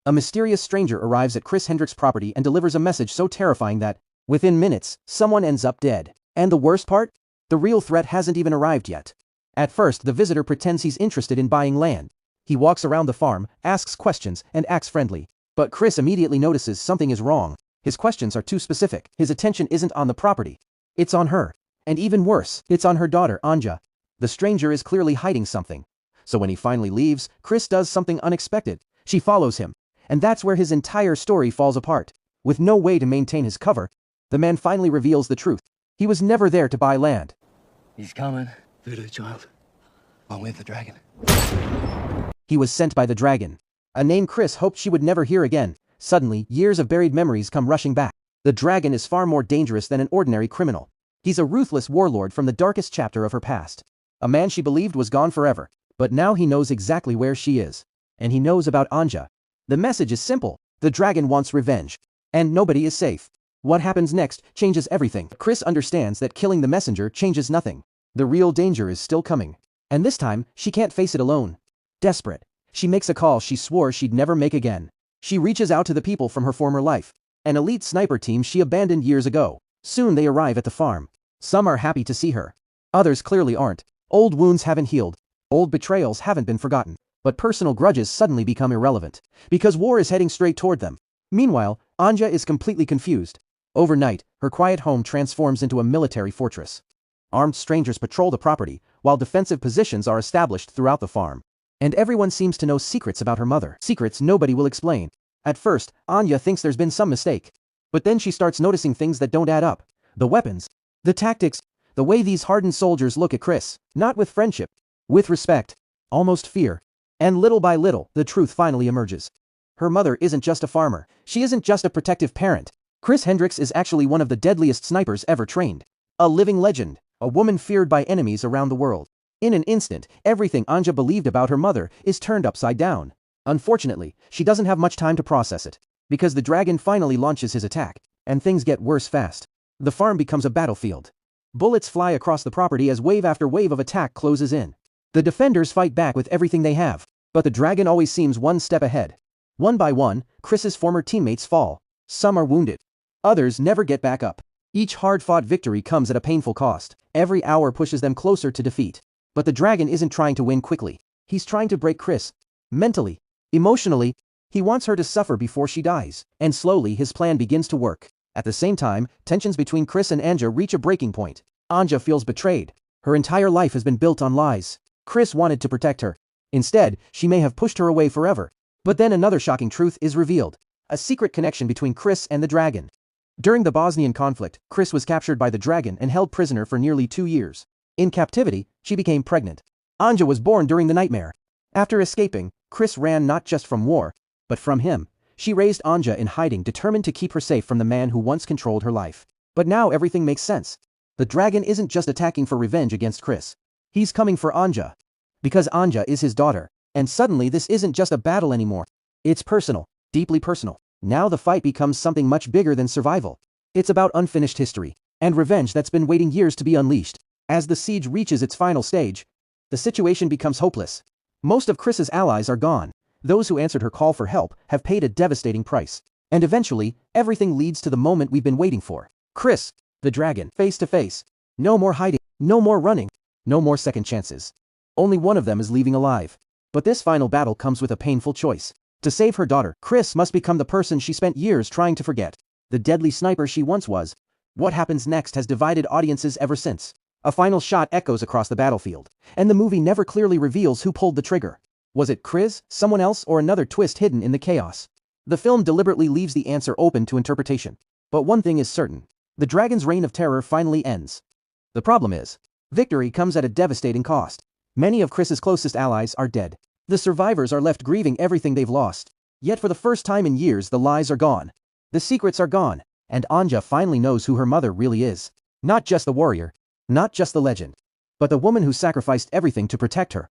A mysterious stranger arrives at Chris Hendrick's property and delivers a message so terrifying that, within minutes, someone ends up dead. And the worst part? The real threat hasn't even arrived yet. At first, the visitor pretends he's interested in buying land. He walks around the farm, asks questions, and acts friendly. But Chris immediately notices something is wrong. His questions are too specific. His attention isn't on the property. It's on her. And even worse, it's on her daughter, Anja. The stranger is clearly hiding something. So when he finally leaves, Chris does something unexpected. She follows him. And that's where his entire story falls apart. With no way to maintain his cover, the man finally reveals the truth. He was never there to buy land. He's coming. Voodoo child. Along with the dragon. He was sent by the dragon. A name Chris hoped she would never hear again. Suddenly, years of buried memories come rushing back. The dragon is far more dangerous than an ordinary criminal. He's a ruthless warlord from the darkest chapter of her past. A man she believed was gone forever. But now he knows exactly where she is. And he knows about Anja. The message is simple. The dragon wants revenge. And nobody is safe. What happens next changes everything. Chris understands that killing the messenger changes nothing. The real danger is still coming. And this time, she can't face it alone. Desperate, she makes a call she swore she'd never make again. She reaches out to the people from her former life. An elite sniper team she abandoned years ago. Soon they arrive at the farm. Some are happy to see her. Others clearly aren't. Old wounds haven't healed. Old betrayals haven't been forgotten. But personal grudges suddenly become irrelevant. Because war is heading straight toward them. Meanwhile, Anja is completely confused. Overnight, her quiet home transforms into a military fortress. Armed strangers patrol the property, while defensive positions are established throughout the farm. And everyone seems to know secrets about her mother. Secrets nobody will explain. At first, Anja thinks there's been some mistake. But then she starts noticing things that don't add up. The weapons. The tactics. The way these hardened soldiers look at Chris. Not with friendship. With respect. Almost fear. And little by little, the truth finally emerges. Her mother isn't just a farmer. She isn't just a protective parent. Chris Hendricks is actually one of the deadliest snipers ever trained. A living legend. A woman feared by enemies around the world. In an instant, everything Anja believed about her mother is turned upside down. Unfortunately, she doesn't have much time to process it. Because the dragon finally launches his attack. And things get worse fast. The farm becomes a battlefield. Bullets fly across the property as wave after wave of attack closes in. The defenders fight back with everything they have. But the dragon always seems one step ahead. One by one, Chris's former teammates fall. Some are wounded. Others never get back up. Each hard-fought victory comes at a painful cost. Every hour pushes them closer to defeat. But the dragon isn't trying to win quickly. He's trying to break Chris. Mentally. Emotionally. He wants her to suffer before she dies. And slowly his plan begins to work. At the same time, tensions between Chris and Anja reach a breaking point. Anja feels betrayed. Her entire life has been built on lies. Chris wanted to protect her. Instead, she may have pushed her away forever. But then another shocking truth is revealed. A secret connection between Chris and the dragon. During the Bosnian conflict, Chris was captured by the dragon and held prisoner for nearly 2 years. In captivity, she became pregnant. Anja was born during the nightmare. After escaping, Chris ran not just from war, but from him. She raised Anja in hiding, determined to keep her safe from the man who once controlled her life. But now everything makes sense. The dragon isn't just attacking for revenge against Chris. He's coming for Anja. Because Anja is his daughter. And suddenly this isn't just a battle anymore. It's personal. Deeply personal. Now the fight becomes something much bigger than survival. It's about unfinished history. And revenge that's been waiting years to be unleashed. As the siege reaches its final stage, the situation becomes hopeless. Most of Chris's allies are gone. Those who answered her call for help have paid a devastating price. And eventually, everything leads to the moment we've been waiting for. Chris, the dragon, face to face. No more hiding. No more running. No more second chances. Only one of them is leaving alive. But this final battle comes with a painful choice. To save her daughter, Chris must become the person she spent years trying to forget. The deadly sniper she once was. What happens next has divided audiences ever since. A final shot echoes across the battlefield. And the movie never clearly reveals who pulled the trigger. Was it Chris, someone else, or another twist hidden in the chaos? The film deliberately leaves the answer open to interpretation. But one thing is certain. The dragon's reign of terror finally ends. The problem is, victory comes at a devastating cost. Many of Chris's closest allies are dead. The survivors are left grieving everything they've lost. Yet for the first time in years the lies are gone. The secrets are gone. And Anja finally knows who her mother really is. Not just the warrior. Not just the legend. But the woman who sacrificed everything to protect her.